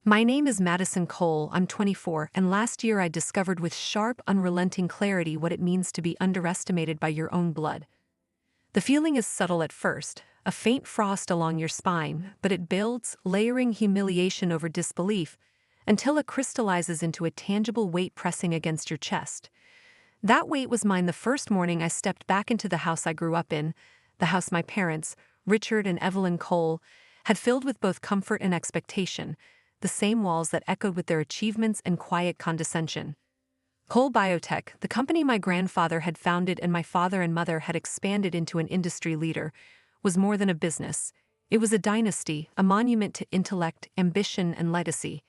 My name is Madison Cole, I'm 24, and last year I discovered with sharp, unrelenting clarity what it means to be underestimated by your own blood. The feeling is subtle at first, a faint frost along your spine, but it builds, layering humiliation over disbelief, until it crystallizes into a tangible weight pressing against your chest. That weight was mine the first morning I stepped back into the house I grew up in, the house my parents, Richard and Evelyn Cole, had filled with both comfort and expectation, the same walls that echoed with their achievements and quiet condescension. Cole Biotech, the company my grandfather had founded and my father and mother had expanded into an industry leader, was more than a business. It was a dynasty, a monument to intellect, ambition, and legacy.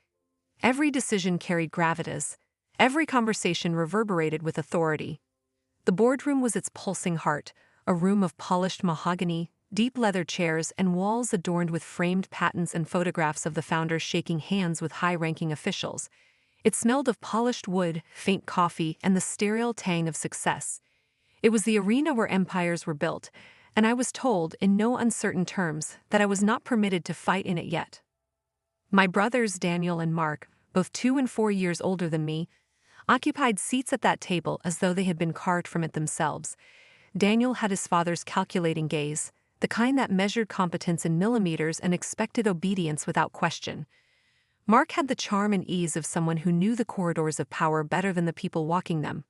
Every decision carried gravitas. Every conversation reverberated with authority. The boardroom was its pulsing heart, a room of polished mahogany, deep leather chairs, and walls adorned with framed patents and photographs of the founders shaking hands with high-ranking officials. It smelled of polished wood, faint coffee, and the sterile tang of success. It was the arena where empires were built, and I was told, in no uncertain terms, that I was not permitted to fight in it yet. My brothers Daniel and Mark, both 2 and 4 years older than me, occupied seats at that table as though they had been carved from it themselves. Daniel had his father's calculating gaze, the kind that measured competence in millimeters and expected obedience without question. Mark had the charm and ease of someone who knew the corridors of power better than the people walking them.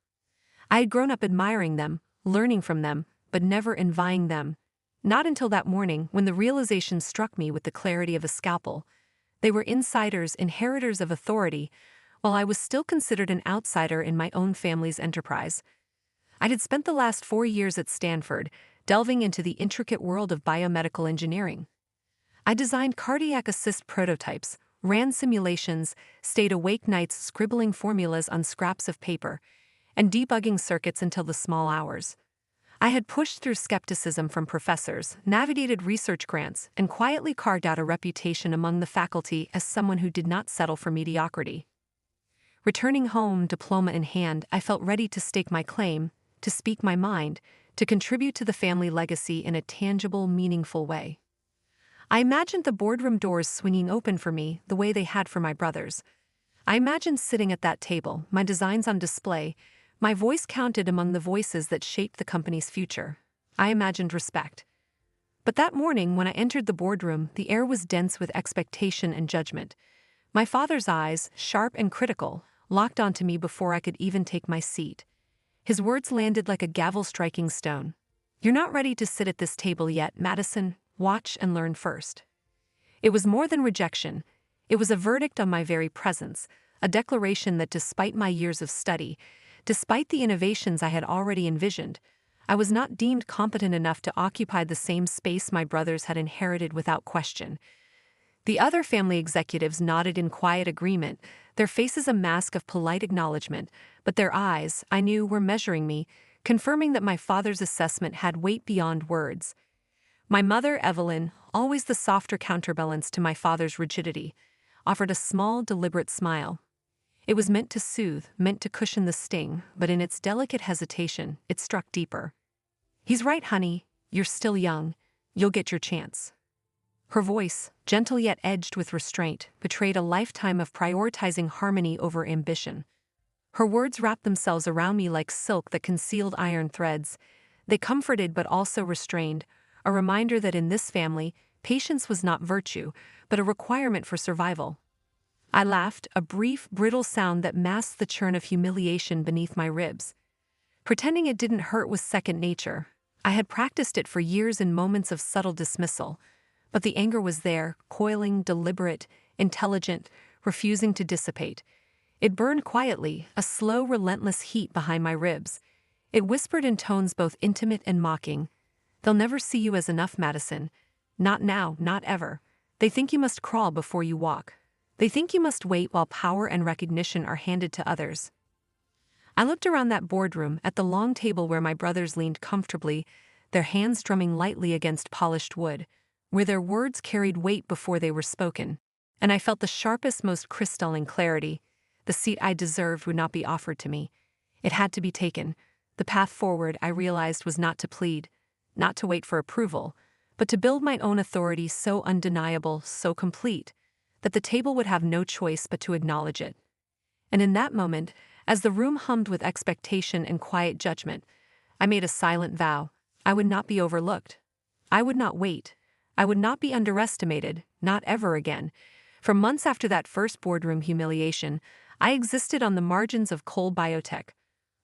I had grown up admiring them, learning from them, but never envying them. Not until that morning, when the realization struck me with the clarity of a scalpel. They were insiders, inheritors of authority, while I was still considered an outsider in my own family's enterprise. I had spent the last 4 years at Stanford, delving into the intricate world of biomedical engineering. I designed cardiac assist prototypes, ran simulations, stayed awake nights scribbling formulas on scraps of paper, and debugging circuits until the small hours. I had pushed through skepticism from professors, navigated research grants, and quietly carved out a reputation among the faculty as someone who did not settle for mediocrity. Returning home, diploma in hand, I felt ready to stake my claim, to speak my mind, to contribute to the family legacy in a tangible, meaningful way. I imagined the boardroom doors swinging open for me the way they had for my brothers. I imagined sitting at that table, my designs on display, my voice counted among the voices that shaped the company's future. I imagined respect. But that morning, when I entered the boardroom, the air was dense with expectation and judgment. My father's eyes, sharp and critical, locked onto me before I could even take my seat. His words landed like a gavel-striking stone. "You're not ready to sit at this table yet, Madison. Watch and learn first." It was more than rejection. It was a verdict on my very presence, a declaration that despite my years of study, despite the innovations I had already envisioned, I was not deemed competent enough to occupy the same space my brothers had inherited without question. The other family executives nodded in quiet agreement, their faces a mask of polite acknowledgement, but their eyes, I knew, were measuring me, confirming that my father's assessment had weight beyond words. My mother, Evelyn, always the softer counterbalance to my father's rigidity, offered a small, deliberate smile. It was meant to soothe, meant to cushion the sting, but in its delicate hesitation, it struck deeper. "He's right, honey. You're still young. You'll get your chance." Her voice, gentle yet edged with restraint, betrayed a lifetime of prioritizing harmony over ambition. Her words wrapped themselves around me like silk that concealed iron threads. They comforted but also restrained, a reminder that in this family, patience was not virtue, but a requirement for survival. I laughed, a brief, brittle sound that masked the churn of humiliation beneath my ribs. Pretending it didn't hurt was second nature. I had practiced it for years in moments of subtle dismissal. But the anger was there, coiling, deliberate, intelligent, refusing to dissipate. It burned quietly, a slow, relentless heat behind my ribs. It whispered in tones both intimate and mocking. "They'll never see you as enough, Madison. Not now, not ever. They think you must crawl before you walk. They think you must wait while power and recognition are handed to others." I looked around that boardroom, at the long table where my brothers leaned comfortably, their hands drumming lightly against polished wood, where their words carried weight before they were spoken, and I felt the sharpest, most crystalline clarity. The seat I deserved would not be offered to me. It had to be taken. The path forward, I realized, was not to plead, not to wait for approval, but to build my own authority so undeniable, so complete, that the table would have no choice but to acknowledge it. And in that moment, as the room hummed with expectation and quiet judgment, I made a silent vow: I would not be overlooked. I would not wait. I would not be underestimated, not ever again. For months after that first boardroom humiliation, I existed on the margins of Cole Biotech.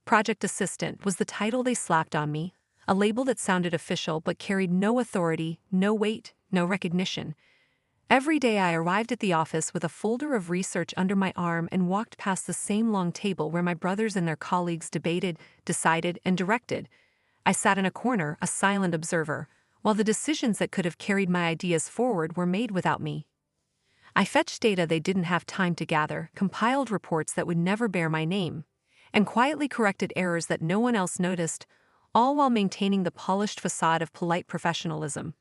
Project Assistant was the title they slapped on me, a label that sounded official but carried no authority, no weight, no recognition. Every day I arrived at the office with a folder of research under my arm and walked past the same long table where my brothers and their colleagues debated, decided, and directed. I sat in a corner, a silent observer, while the decisions that could have carried my ideas forward were made without me. I fetched data they didn't have time to gather, compiled reports that would never bear my name, and quietly corrected errors that no one else noticed, all while maintaining the polished facade of polite professionalism.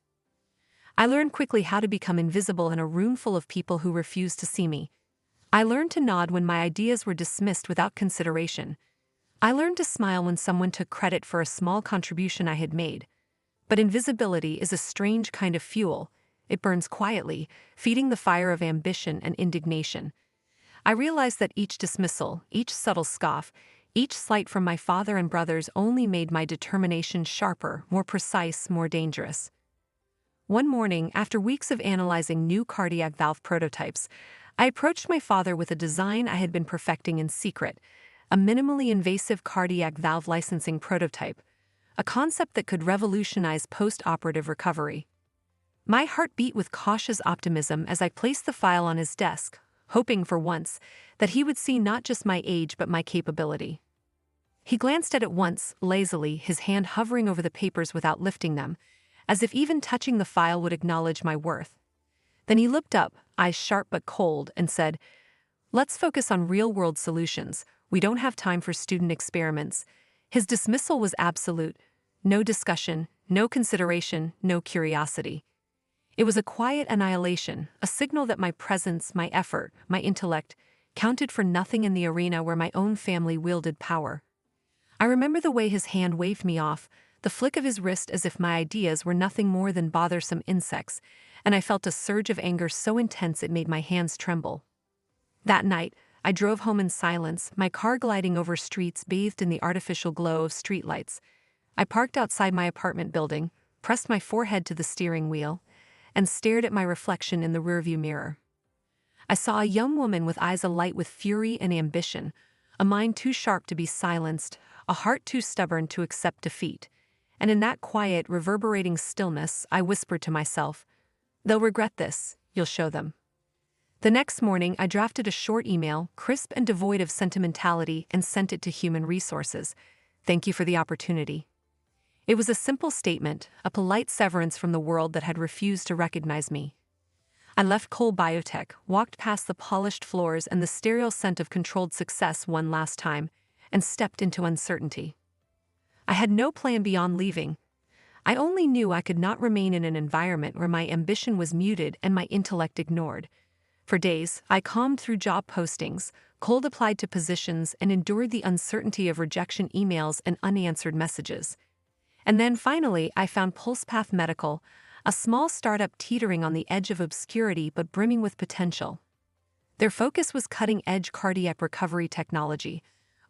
I learned quickly how to become invisible in a room full of people who refused to see me. I learned to nod when my ideas were dismissed without consideration. I learned to smile when someone took credit for a small contribution I had made. But invisibility is a strange kind of fuel. It burns quietly, feeding the fire of ambition and indignation. I realized that each dismissal, each subtle scoff, each slight from my father and brothers only made my determination sharper, more precise, more dangerous. One morning, after weeks of analyzing new cardiac valve prototypes, I approached my father with a design I had been perfecting in secret, a minimally invasive cardiac valve licensing prototype, a concept that could revolutionize post-operative recovery. My heart beat with cautious optimism as I placed the file on his desk, hoping for once that he would see not just my age but my capability. He glanced at it once, lazily, his hand hovering over the papers without lifting them, as if even touching the file would acknowledge my worth. Then he looked up, eyes sharp but cold, and said, "Let's focus on real-world solutions. We don't have time for student experiments." His dismissal was absolute. No discussion, no consideration, no curiosity. It was a quiet annihilation, a signal that my presence, my effort, my intellect counted for nothing in the arena where my own family wielded power. I remember the way his hand waved me off, the flick of his wrist as if my ideas were nothing more than bothersome insects, and I felt a surge of anger so intense it made my hands tremble. That night, I drove home in silence, my car gliding over streets bathed in the artificial glow of streetlights. I parked outside my apartment building, pressed my forehead to the steering wheel, and stared at my reflection in the rearview mirror. I saw a young woman with eyes alight with fury and ambition, a mind too sharp to be silenced, a heart too stubborn to accept defeat. And in that quiet, reverberating stillness, I whispered to myself, "They'll regret this, you'll show them." The next morning, I drafted a short email, crisp and devoid of sentimentality, and sent it to Human Resources. "Thank you for the opportunity." It was a simple statement, a polite severance from the world that had refused to recognize me. I left Cole Biotech, walked past the polished floors and the sterile scent of controlled success one last time, and stepped into uncertainty. I had no plan beyond leaving. I only knew I could not remain in an environment where my ambition was muted and my intellect ignored. For days, I combed through job postings, cold applied to positions, and endured the uncertainty of rejection emails and unanswered messages. And then finally, I found PulsePath Medical, a small startup teetering on the edge of obscurity but brimming with potential. Their focus was cutting-edge cardiac recovery technology,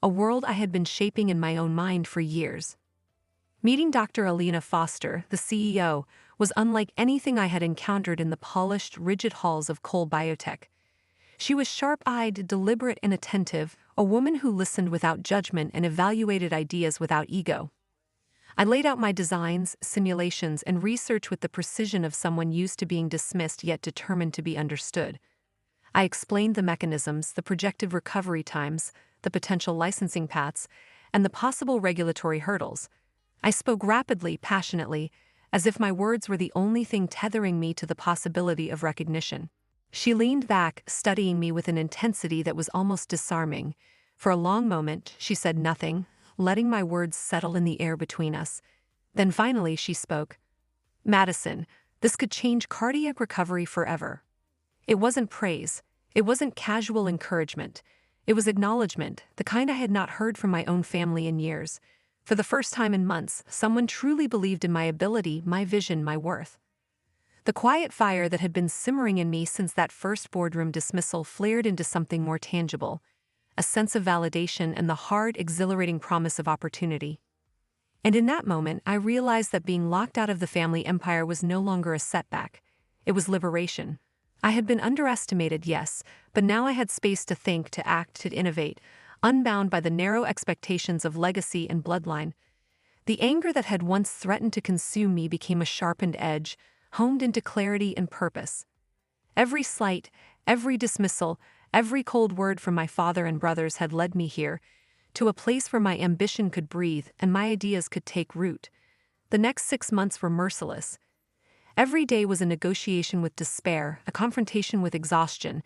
a world I had been shaping in my own mind for years. Meeting Dr. Alina Foster, the CEO, was unlike anything I had encountered in the polished, rigid halls of Cole Biotech. She was sharp-eyed, deliberate, and attentive, a woman who listened without judgment and evaluated ideas without ego. I laid out my designs, simulations, and research with the precision of someone used to being dismissed yet determined to be understood. I explained the mechanisms, the projected recovery times, the potential licensing paths, and the possible regulatory hurdles. I spoke rapidly, passionately, as if my words were the only thing tethering me to the possibility of recognition. She leaned back, studying me with an intensity that was almost disarming. For a long moment, she said nothing, letting my words settle in the air between us. Then finally she spoke. "Madison, this could change cardiac recovery forever." It wasn't praise. It wasn't casual encouragement. It was acknowledgement, the kind I had not heard from my own family in years. For the first time in months, someone truly believed in my ability, my vision, my worth. The quiet fire that had been simmering in me since that first boardroom dismissal flared into something more tangible, a sense of validation and the hard, exhilarating promise of opportunity. And in that moment, I realized that being locked out of the family empire was no longer a setback. It was liberation. I had been underestimated, yes, but now I had space to think, to act, to innovate, unbound by the narrow expectations of legacy and bloodline. The anger that had once threatened to consume me became a sharpened edge, honed into clarity and purpose. Every slight, every dismissal, every cold word from my father and brothers had led me here, to a place where my ambition could breathe and my ideas could take root. The next 6 months were merciless. Every day was a negotiation with despair, a confrontation with exhaustion,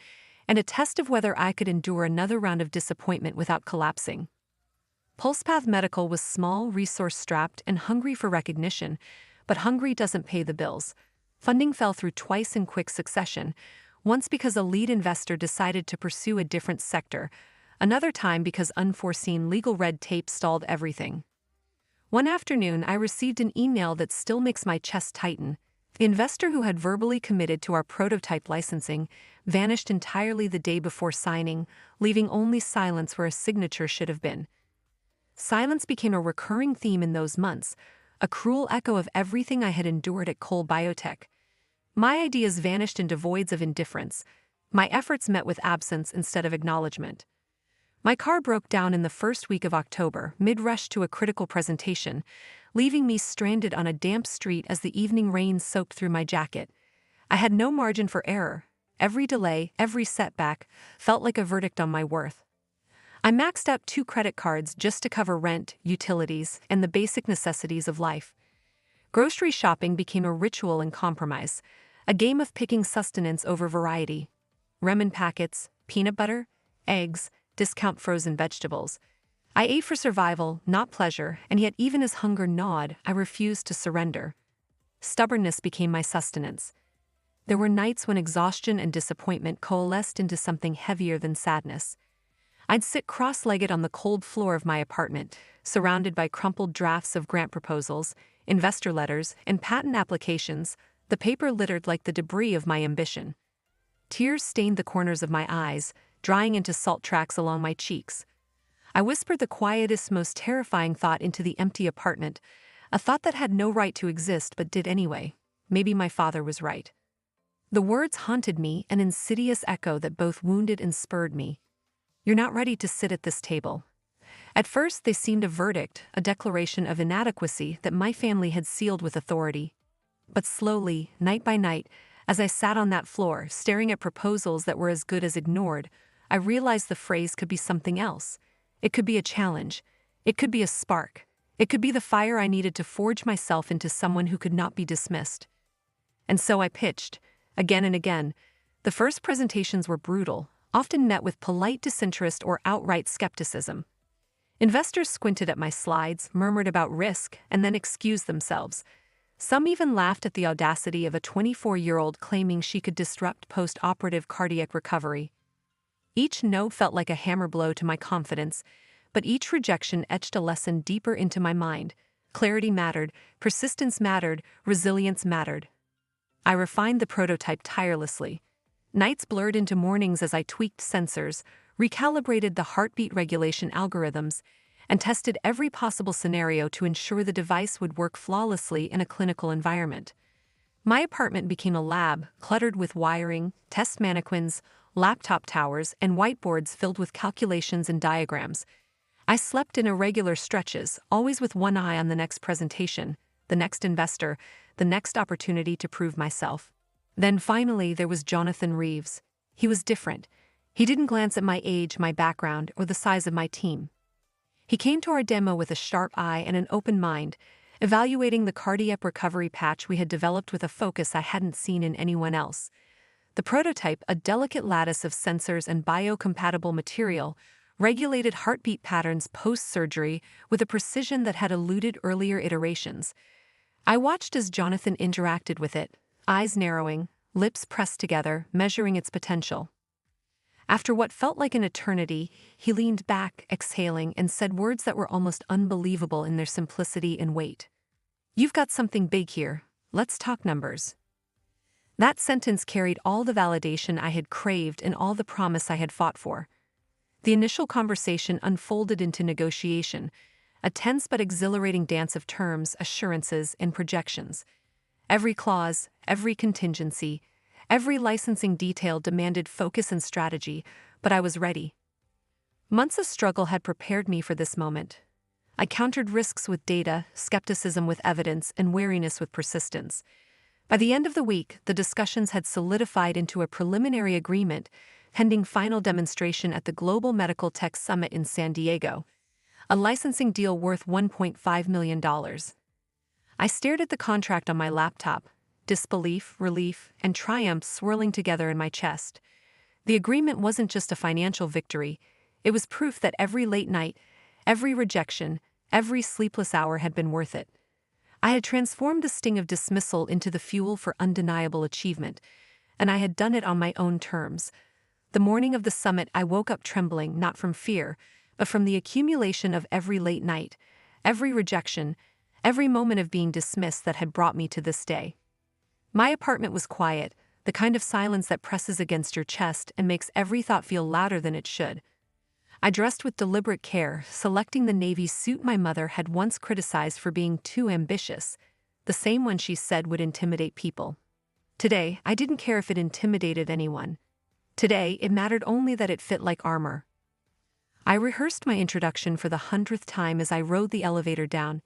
and a test of whether I could endure another round of disappointment without collapsing. PulsePath Medical was small, resource-strapped, and hungry for recognition, but hungry doesn't pay the bills. Funding fell through twice in quick succession, once because a lead investor decided to pursue a different sector, another time because unforeseen legal red tape stalled everything. One afternoon, I received an email that still makes my chest tighten. The investor who had verbally committed to our prototype licensing vanished entirely the day before signing, leaving only silence where a signature should have been. Silence became a recurring theme in those months, a cruel echo of everything I had endured at Cole Biotech. My ideas vanished into voids of indifference, my efforts met with absence instead of acknowledgement. My car broke down in the first week of October, mid-rush to a critical presentation, leaving me stranded on a damp street as the evening rain soaked through my jacket. I had no margin for error. Every delay, every setback, felt like a verdict on my worth. I maxed out 2 credit cards just to cover rent, utilities, and the basic necessities of life. Grocery shopping became a ritual and compromise, a game of picking sustenance over variety. Ramen packets, peanut butter, eggs, discount frozen vegetables. I ate for survival, not pleasure, and yet even as hunger gnawed, I refused to surrender. Stubbornness became my sustenance. There were nights when exhaustion and disappointment coalesced into something heavier than sadness. I'd sit cross-legged on the cold floor of my apartment, surrounded by crumpled drafts of grant proposals, investor letters, and patent applications, the paper littered like the debris of my ambition. Tears stained the corners of my eyes, drying into salt tracks along my cheeks. I whispered the quietest, most terrifying thought into the empty apartment, a thought that had no right to exist but did anyway. Maybe my father was right. The words haunted me, an insidious echo that both wounded and spurred me. You're not ready to sit at this table. At first, they seemed a verdict, a declaration of inadequacy that my family had sealed with authority. But slowly, night by night, as I sat on that floor, staring at proposals that were as good as ignored, I realized the phrase could be something else. It could be a challenge. It could be a spark. It could be the fire I needed to forge myself into someone who could not be dismissed. And so I pitched, again and again. The first presentations were brutal, often met with polite disinterest or outright skepticism. Investors squinted at my slides, murmured about risk, and then excused themselves. Some even laughed at the audacity of a 24-year-old claiming she could disrupt post-operative cardiac recovery. Each no felt like a hammer blow to my confidence, but each rejection etched a lesson deeper into my mind. Clarity mattered, persistence mattered, resilience mattered. I refined the prototype tirelessly. Nights blurred into mornings as I tweaked sensors, recalibrated the heartbeat regulation algorithms, and tested every possible scenario to ensure the device would work flawlessly in a clinical environment. My apartment became a lab, cluttered with wiring, test mannequins, laptop towers, and whiteboards filled with calculations and diagrams. I slept in irregular stretches, always with one eye on the next presentation, the next investor, the next opportunity to prove myself. Then finally there was Jonathan Reeves. He was different. He didn't glance at my age, my background, or the size of my team. He came to our demo with a sharp eye and an open mind, evaluating the cardiac recovery patch we had developed with a focus I hadn't seen in anyone else. The prototype, a delicate lattice of sensors and biocompatible material, regulated heartbeat patterns post-surgery with a precision that had eluded earlier iterations. I watched as Jonathan interacted with it, eyes narrowing, lips pressed together, measuring its potential. After what felt like an eternity, he leaned back, exhaling, and said words that were almost unbelievable in their simplicity and weight. "You've got something big here. Let's talk numbers." That sentence carried all the validation I had craved and all the promise I had fought for. The initial conversation unfolded into negotiation, a tense but exhilarating dance of terms, assurances, and projections. Every clause, every contingency, every licensing detail demanded focus and strategy, but I was ready. Months of struggle had prepared me for this moment. I countered risks with data, skepticism with evidence, and wariness with persistence. By the end of the week, the discussions had solidified into a preliminary agreement, pending final demonstration at the Global Medical Tech Summit in San Diego, a licensing deal worth $1.5 million. I stared at the contract on my laptop, disbelief, relief, and triumph swirling together in my chest. The agreement wasn't just a financial victory, it was proof that every late night, every rejection, every sleepless hour had been worth it. I had transformed the sting of dismissal into the fuel for undeniable achievement, and I had done it on my own terms. The morning of the summit, I woke up trembling, not from fear, but from the accumulation of every late night, every rejection, every moment of being dismissed that had brought me to this day. My apartment was quiet, the kind of silence that presses against your chest and makes every thought feel louder than it should. I dressed with deliberate care, selecting the navy suit my mother had once criticized for being too ambitious, the same one she said would intimidate people. Today, I didn't care if it intimidated anyone. Today, it mattered only that it fit like armor. I rehearsed my introduction for the 100th time as I rode the elevator down,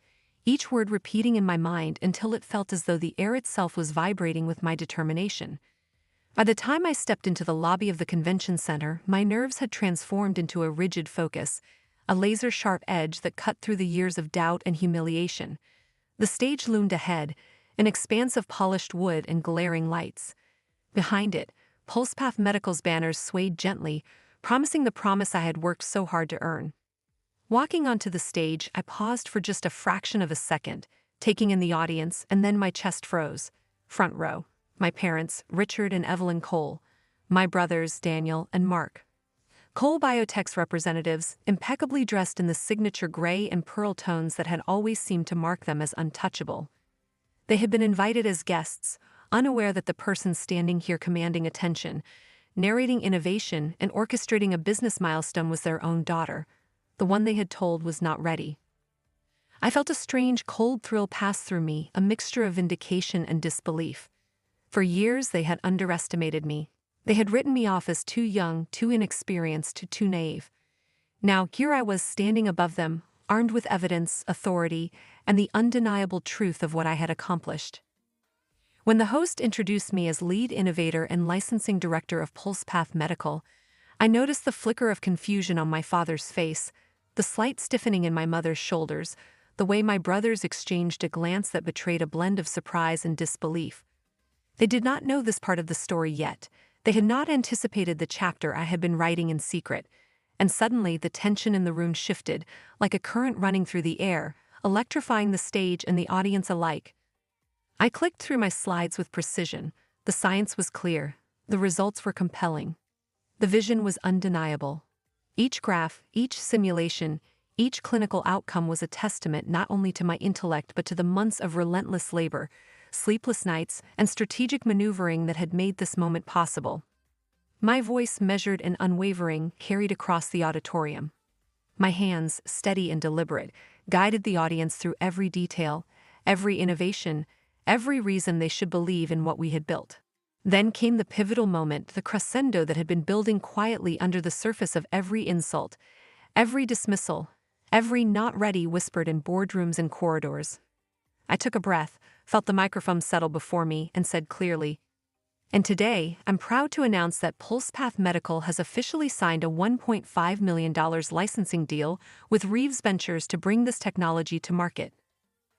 each word repeating in my mind until it felt as though the air itself was vibrating with my determination. By the time I stepped into the lobby of the convention center, my nerves had transformed into a rigid focus, a laser-sharp edge that cut through the years of doubt and humiliation. The stage loomed ahead, an expanse of polished wood and glaring lights. Behind it, PulsePath Medical's banners swayed gently, promising the promise I had worked so hard to earn. Walking onto the stage, I paused for just a fraction of a second, taking in the audience, and then my chest froze. Front row. My parents, Richard and Evelyn Cole, my brothers, Daniel and Mark. Cole Biotech's representatives, impeccably dressed in the signature gray and pearl tones that had always seemed to mark them as untouchable. They had been invited as guests, unaware that the person standing here commanding attention, narrating innovation and orchestrating a business milestone was their own daughter, the one they had told was not ready. I felt a strange cold thrill pass through me, a mixture of vindication and disbelief. For years they had underestimated me. They had written me off as too young, too inexperienced, too naive. Now here I was standing above them, armed with evidence, authority, and the undeniable truth of what I had accomplished. When the host introduced me as lead innovator and licensing director of PulsePath Medical, I noticed the flicker of confusion on my father's face, the slight stiffening in my mother's shoulders, the way my brothers exchanged a glance that betrayed a blend of surprise and disbelief. They did not know this part of the story yet. They had not anticipated the chapter I had been writing in secret, and suddenly the tension in the room shifted, like a current running through the air, electrifying the stage and the audience alike. I clicked through my slides with precision. The science was clear. The results were compelling. The vision was undeniable. Each graph, each simulation, each clinical outcome was a testament not only to my intellect but to the months of relentless labor, sleepless nights, and strategic maneuvering that had made this moment possible. My voice, measured and unwavering, carried across the auditorium. My hands, steady and deliberate, guided the audience through every detail, every innovation, every reason they should believe in what we had built. Then came the pivotal moment, the crescendo that had been building quietly under the surface of every insult, every dismissal, every not ready whispered in boardrooms and corridors. I took a breath, felt the microphone settle before me, and said clearly, "And today, I'm proud to announce that PulsePath Medical has officially signed a $1.5 million licensing deal with Reeves Ventures to bring this technology to market."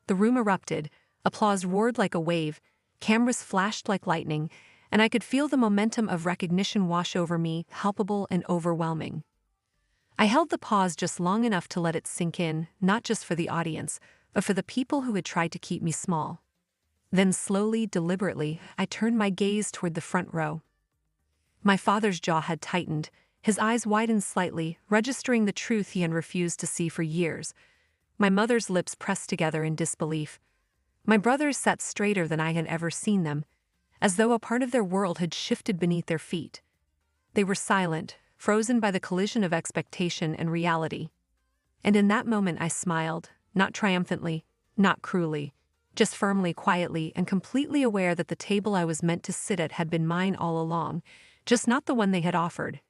The room erupted, applause roared like a wave, cameras flashed like lightning, and I could feel the momentum of recognition wash over me, palpable and overwhelming. I held the pause just long enough to let it sink in, not just for the audience, but for the people who had tried to keep me small. Then slowly, deliberately, I turned my gaze toward the front row. My father's jaw had tightened, his eyes widened slightly, registering the truth he had refused to see for years. My mother's lips pressed together in disbelief. My brothers sat straighter than I had ever seen them, as though a part of their world had shifted beneath their feet. They were silent, frozen by the collision of expectation and reality. And in that moment I smiled, not triumphantly, not cruelly, just firmly, quietly, and completely aware that the table I was meant to sit at had been mine all along, just not the one they had offered.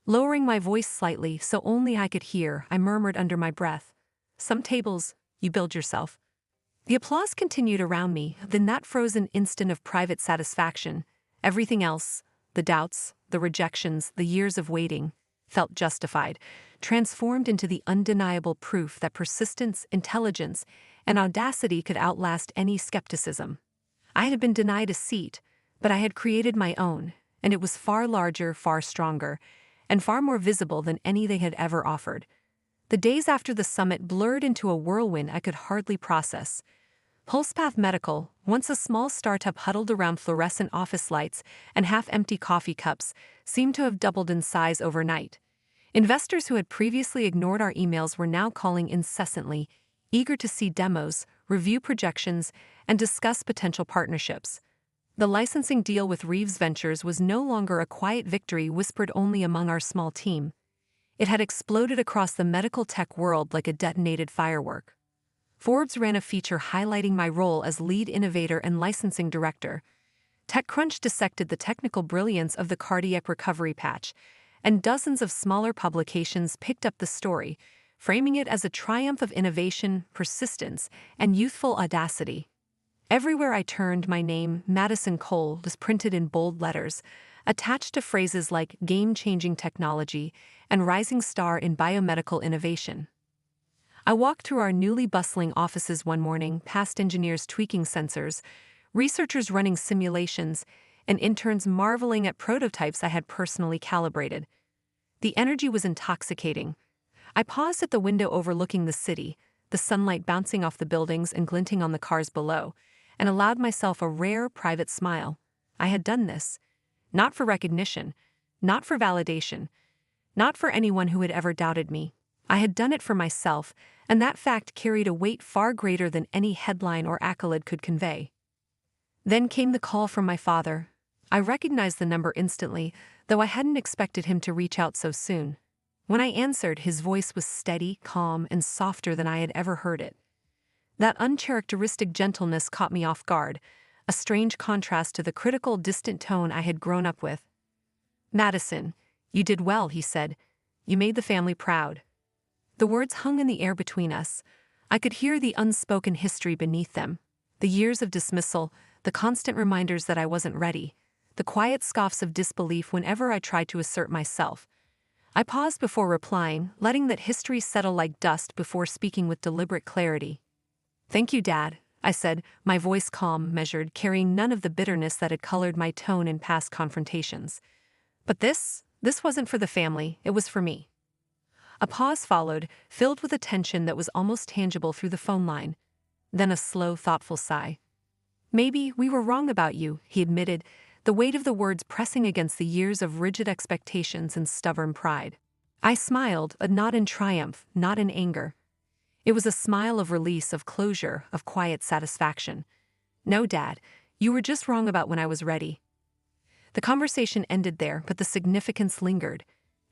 Lowering my voice slightly so only I could hear, I murmured under my breath, "Some tables, you build yourself." The applause continued around me, then that frozen instant of private satisfaction, everything else, the doubts, the rejections, the years of waiting, felt justified, transformed into the undeniable proof that persistence, intelligence, and audacity could outlast any skepticism. I had been denied a seat, but I had created my own, and it was far larger, far stronger, and far more visible than any they had ever offered. The days after the summit blurred into a whirlwind I could hardly process. PulsePath Medical, once a small startup huddled around fluorescent office lights and half-empty coffee cups, seemed to have doubled in size overnight. Investors who had previously ignored our emails were now calling incessantly, eager to see demos, review projections, and discuss potential partnerships. The licensing deal with Reeves Ventures was no longer a quiet victory whispered only among our small team. It had exploded across the medical tech world like a detonated firework. Forbes ran a feature highlighting my role as lead innovator and licensing director. TechCrunch dissected the technical brilliance of the cardiac recovery patch, and dozens of smaller publications picked up the story, framing it as a triumph of innovation, persistence, and youthful audacity. Everywhere I turned, my name, Madison Cole, was printed in bold letters, attached to phrases like game-changing technology and rising star in biomedical innovation. I walked through our newly bustling offices one morning, past engineers tweaking sensors, researchers running simulations, and interns marveling at prototypes I had personally calibrated. The energy was intoxicating. I paused at the window overlooking the city, the sunlight bouncing off the buildings and glinting on the cars below, and allowed myself a rare, private smile. I had done this. Not for recognition, not for validation, not for anyone who had ever doubted me. I had done it for myself, and that fact carried a weight far greater than any headline or accolade could convey. Then came the call from my father. I recognized the number instantly, though I hadn't expected him to reach out so soon. When I answered, his voice was steady, calm, and softer than I had ever heard it. That uncharacteristic gentleness caught me off guard, a strange contrast to the critical, distant tone I had grown up with. "Madison, you did well," he said. "You made the family proud." The words hung in the air between us. I could hear the unspoken history beneath them, the years of dismissal, the constant reminders that I wasn't ready, the quiet scoffs of disbelief whenever I tried to assert myself. I paused before replying, letting that history settle like dust before speaking with deliberate clarity. "Thank you, Dad," I said, my voice calm, measured, carrying none of the bitterness that had colored my tone in past confrontations. "But this wasn't for the family, it was for me." A pause followed, filled with a tension that was almost tangible through the phone line. Then a slow, thoughtful sigh. "Maybe we were wrong about you," he admitted, the weight of the words pressing against the years of rigid expectations and stubborn pride. I smiled, but not in triumph, not in anger. It was a smile of release, of closure, of quiet satisfaction. "No, Dad, you were just wrong about when I was ready." The conversation ended there, but the significance lingered.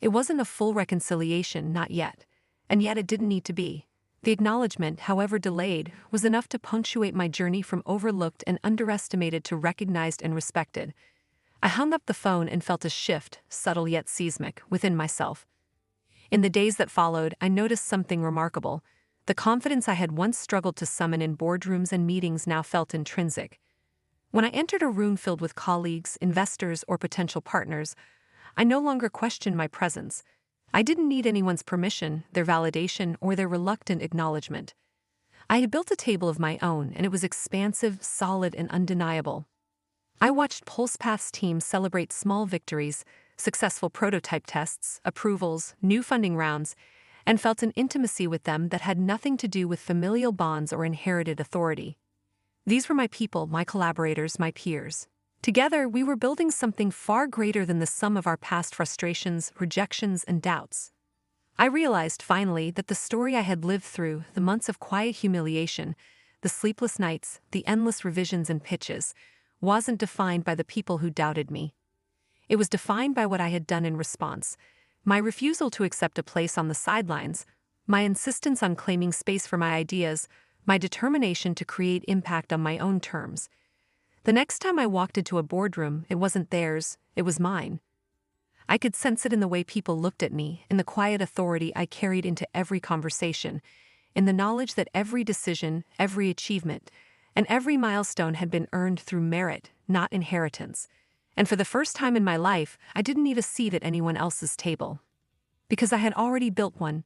It wasn't a full reconciliation, not yet. And yet it didn't need to be. The acknowledgement, however delayed, was enough to punctuate my journey from overlooked and underestimated to recognized and respected. I hung up the phone and felt a shift, subtle yet seismic, within myself. In the days that followed, I noticed something remarkable. The confidence I had once struggled to summon in boardrooms and meetings now felt intrinsic. When I entered a room filled with colleagues, investors, or potential partners, I no longer questioned my presence. I didn't need anyone's permission, their validation, or their reluctant acknowledgement. I had built a table of my own, and it was expansive, solid, and undeniable. I watched PulsePath's team celebrate small victories, successful prototype tests, approvals, new funding rounds, and felt an intimacy with them that had nothing to do with familial bonds or inherited authority. These were my people, my collaborators, my peers. Together, we were building something far greater than the sum of our past frustrations, rejections, and doubts. I realized, finally, that the story I had lived through, the months of quiet humiliation, the sleepless nights, the endless revisions and pitches, wasn't defined by the people who doubted me. It was defined by what I had done in response. My refusal to accept a place on the sidelines, my insistence on claiming space for my ideas, my determination to create impact on my own terms. The next time I walked into a boardroom, it wasn't theirs, it was mine. I could sense it in the way people looked at me, in the quiet authority I carried into every conversation, in the knowledge that every decision, every achievement, and every milestone had been earned through merit, not inheritance. And for the first time in my life, I didn't need a seat at anyone else's table. Because I had already built one.